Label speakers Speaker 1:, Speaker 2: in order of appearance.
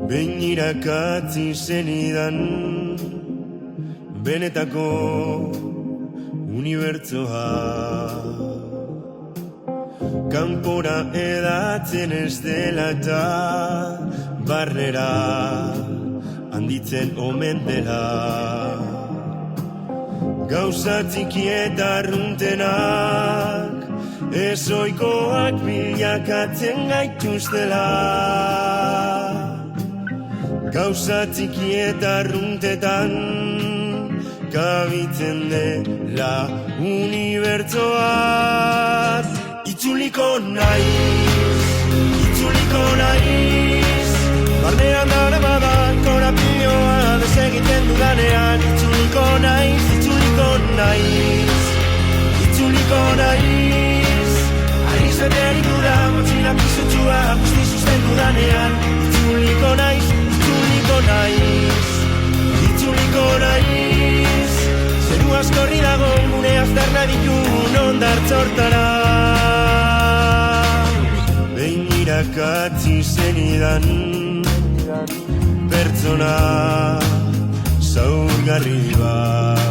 Speaker 1: Behin irakatzi zenidan benetako unibertsoa, kanpora edatzen ez dela eta barnera handitzen omen dela. Gauza txiki eta arruntenak ezoikoak bilakatzen gaituztela. Gauza txiki eta arruntetan kabitzen dela unibertsoaz. Itzuliko naiz, barnean dara badak korapioa desegiten dudanean. Itzuliko naiz, ariz beterik dura motxila pizutsua guzti susten dudanean. Itzuliko naiz, zeru askorri dago gure aztarna ditun ondartzortara. Behin irakatzi zenidan pertsona zaurgarri bat,